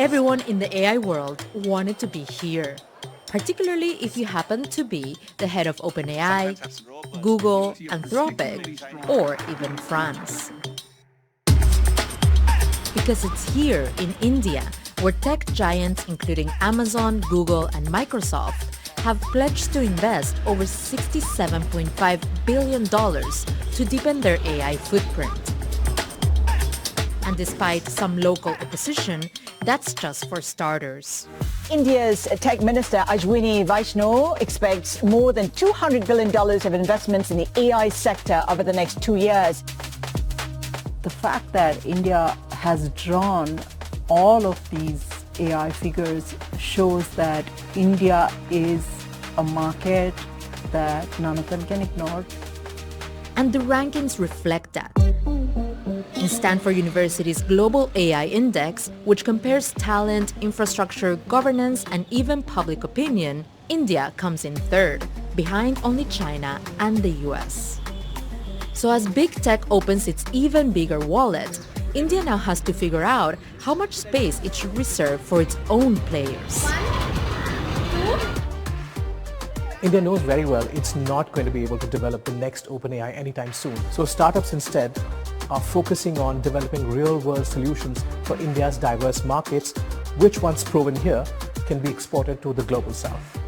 Everyone in the AI world wanted to be here, particularly if you happen to be the head of OpenAI, Google, Anthropic, or even France. Because it's here in India where tech giants including Amazon, Google, and Microsoft have pledged to invest over $67.5 billion to deepen their AI footprint. And despite some local opposition, that's just for starters. India's Tech Minister Ashwini Vaishnaw expects more than $200 billion of investments in the AI sector over the next 2 years. The fact that India has drawn all of these AI figures shows that India is a market that none of them can ignore. And the rankings reflect that. In Stanford University's Global AI Index, which compares talent, infrastructure, governance, and even public opinion, India comes in third, behind only China and the US. So as big tech opens its even bigger wallet, India now has to figure out how much space it should reserve for its own players. India knows very well it's not going to be able to develop the next OpenAI anytime soon. So startups instead are focusing on developing real-world solutions for India's diverse markets, which once proven here can be exported to the global south.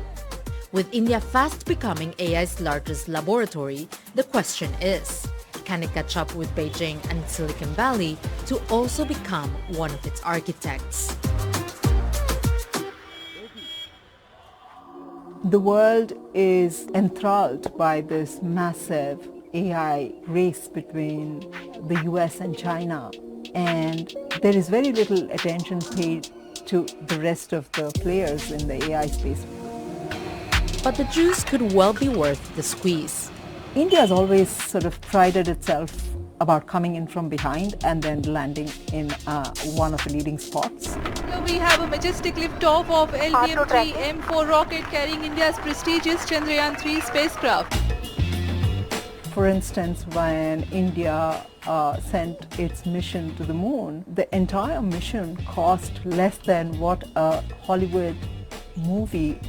With India fast becoming AI's largest laboratory, the question is, can it catch up with Beijing and Silicon Valley to also become one of its architects? The world is enthralled by this massive AI race between the US and China, and there is very little attention paid to the rest of the players in the AI space. But the juice could well be worth the squeeze. India has always sort of prided itself about coming in from behind and then landing in one of the leading spots. Here we have a majestic liftoff of LVM-3 M4 rocket carrying India's prestigious Chandrayaan-3 spacecraft. For instance, when India sent its mission to the moon, the entire mission cost less than what a Hollywood movie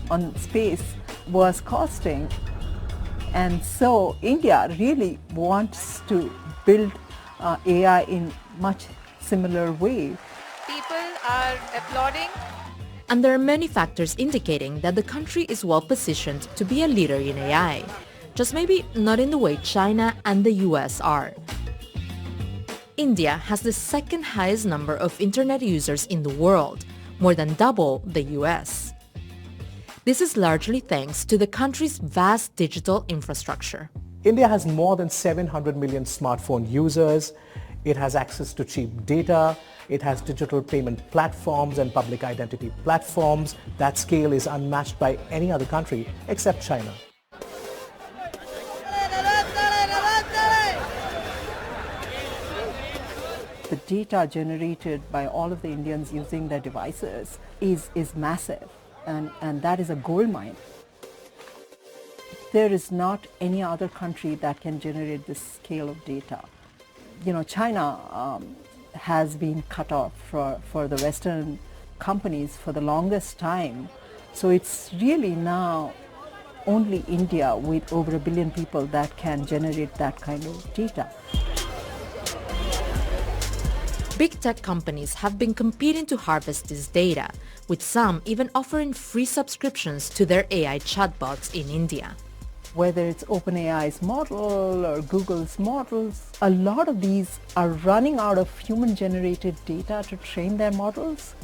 on space was costing. And so India really wants to build AI in much similar way. People are applauding. And there are many factors indicating that the country is well positioned to be a leader in AI, just maybe not in the way China and the US are. India has the second highest number of internet users in the world, more than double the US. This is largely thanks to the country's vast digital infrastructure. India has more than 700 million smartphone users. It has access to cheap data. It has digital payment platforms and public identity platforms. That scale is unmatched by any other country except China. The data generated by all of the Indians using their devices is massive. And that is a gold mine. There is not any other country that can generate this scale of data. You know, China has been cut off for the Western companies for the longest time. So it's really now only India with over 1 billion people that can generate that kind of data. Big tech companies have been competing to harvest this data, with some even offering free subscriptions to their AI chatbots in India. Whether it's OpenAI's model or Google's models, a lot of these are running out of human-generated data to train their models.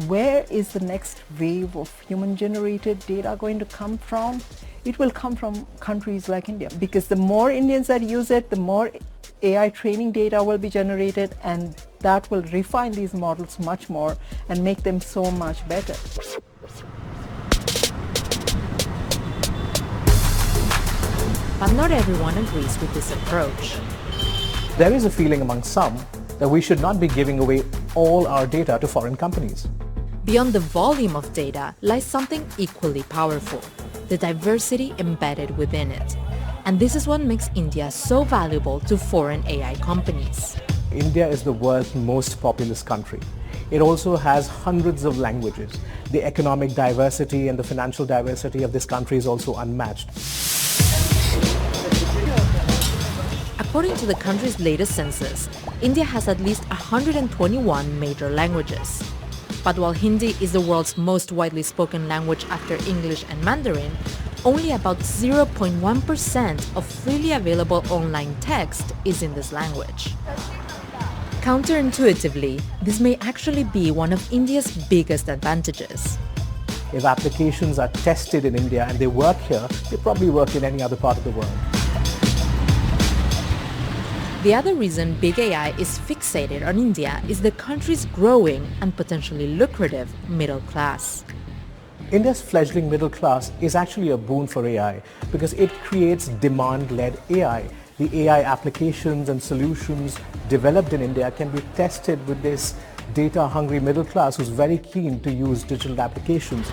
Where is the next wave of human-generated data going to come from? It will come from countries like India, because the more Indians that use it, the more AI training data will be generated, and that will refine these models much more and make them so much better. But not everyone agrees with this approach. There is a feeling among some that we should not be giving away all our data to foreign companies. Beyond the volume of data lies something equally powerful, the diversity embedded within it. And this is what makes India so valuable to foreign AI companies. India is the world's most populous country. It also has hundreds of languages. The economic diversity and the financial diversity of this country is also unmatched. According to the country's latest census, India has at least 121 major languages. But while Hindi is the world's most widely spoken language after English and Mandarin, only about 0.1% of freely available online text is in this language. Counterintuitively, this may actually be one of India's biggest advantages. If applications are tested in India and they work here, they probably work in any other part of the world. The other reason big AI is fixated on India is the country's growing and potentially lucrative middle class. India's fledgling middle class is actually a boon for AI because it creates demand-led AI. The AI applications and solutions developed in India can be tested with this data-hungry middle class who's very keen to use digital applications.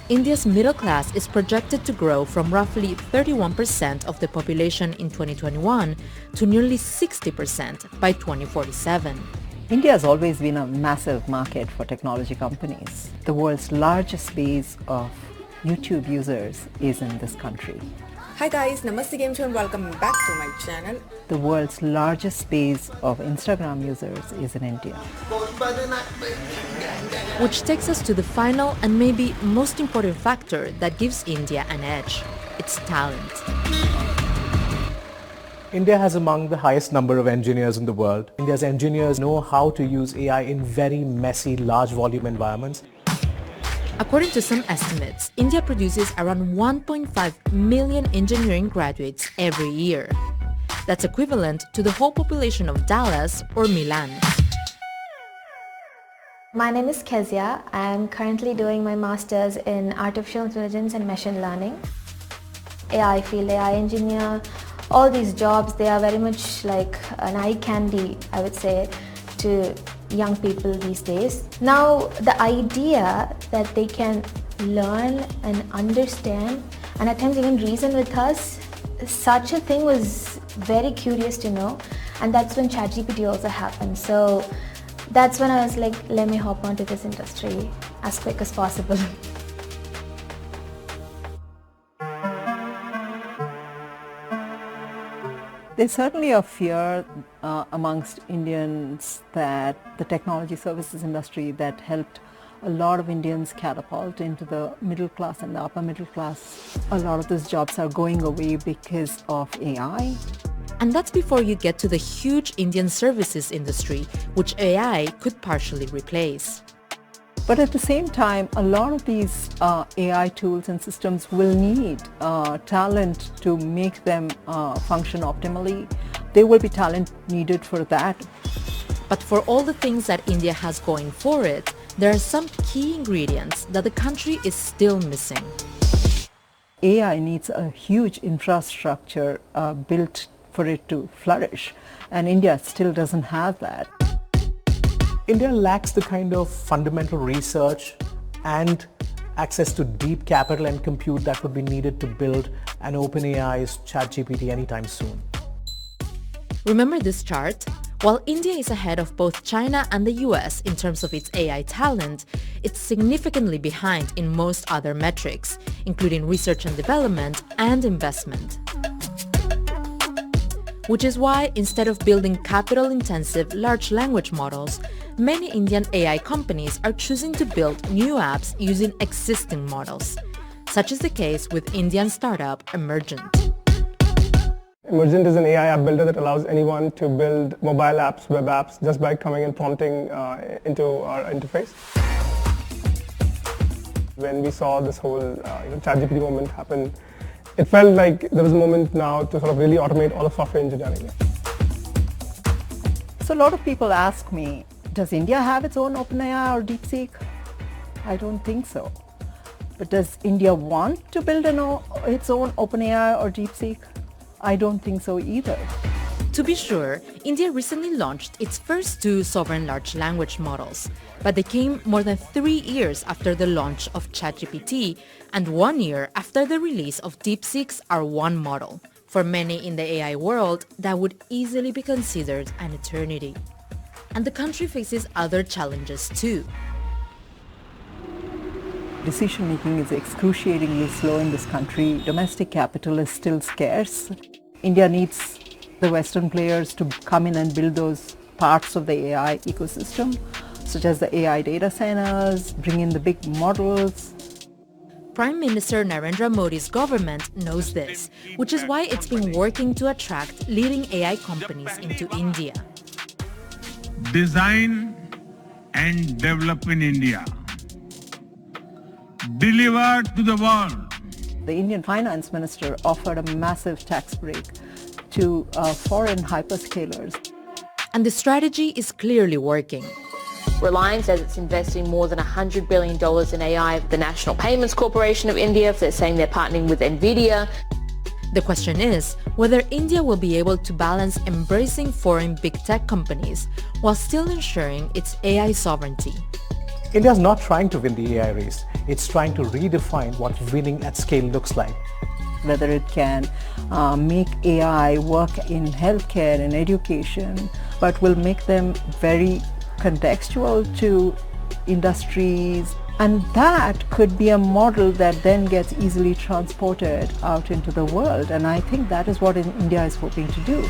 India's middle class is projected to grow from roughly 31% of the population in 2021 to nearly 60% by 2047. India has always been a massive market for technology companies. The world's largest base of YouTube users is in this country. Hi guys, Namaste Game Show and welcome back to my channel. The world's largest base of Instagram users is in India. Which takes us to the final and maybe most important factor that gives India an edge: its talent. India has among the highest number of engineers in the world. India's engineers know how to use AI in very messy, large volume environments. According to some estimates, India produces around 1.5 million engineering graduates every year. That's equivalent to the whole population of Dallas or Milan. My name is Kezia. I am currently doing my master's in artificial intelligence and machine learning. AI field, AI engineer, all these jobs, they are very much like an eye candy, I would say, to young people these days. Now, the idea that they can learn and understand and at times even reason with us, such a thing was very curious to know, and that's when ChatGPT also happened. So that's when I was like, let me hop onto this industry as quick as possible. There's certainly a fear amongst Indians that the technology services industry that helped a lot of Indians catapult into the middle class and the upper middle class, a lot of those jobs are going away because of AI. And that's before you get to the huge Indian services industry, which AI could partially replace. But at the same time, a lot of these AI tools and systems will need talent to make them function optimally. There will be talent needed for that. But for all the things that India has going for it, there are some key ingredients that the country is still missing. AI needs a huge infrastructure built for it to flourish, and India still doesn't have that. India lacks the kind of fundamental research and access to deep capital and compute that would be needed to build an OpenAI's ChatGPT anytime soon. Remember this chart? While India is ahead of both China and the US in terms of its AI talent, it's significantly behind in most other metrics, including research and development and investment. Which is why, instead of building capital-intensive large language models, many Indian AI companies are choosing to build new apps using existing models. Such is the case with Indian startup Emergent. Emergent is an AI app builder that allows anyone to build mobile apps, web apps, just by coming and prompting into our interface. When we saw this whole ChatGPT moment happen, it felt like there was a moment now to sort of really automate all of software engineering. So a lot of people ask me, does India have its own OpenAI or DeepSeek? I don't think so. But does India want to build its own OpenAI or DeepSeek? I don't think so either. To be sure, India recently launched its first 2 sovereign large language models, but they came more than 3 years after the launch of ChatGPT and 1 year after the release of DeepSeek's R1 model. For many in the AI world, that would easily be considered an eternity. And the country faces other challenges too. Decision making is excruciatingly slow in this country. Domestic capital is still scarce. India needs the Western players to come in and build those parts of the AI ecosystem, such as the AI data centers, bring in the big models. Prime Minister Narendra Modi's government knows this, which is why it's been working to attract leading AI companies into India. Design and develop in India. Deliver to the world. The Indian finance minister offered a massive tax break to foreign hyperscalers. And the strategy is clearly working. Reliance says it's investing more than $100 billion in AI. The National Payments Corporation of India, they're saying they're partnering with NVIDIA. The question is whether India will be able to balance embracing foreign big tech companies while still ensuring its AI sovereignty. India is not trying to win the AI race. It's trying to redefine what winning at scale looks like. Whether it can make AI work in healthcare and education, but will make them very contextual to industries. And that could be a model that then gets easily transported out into the world. And I think that is what India is hoping to do.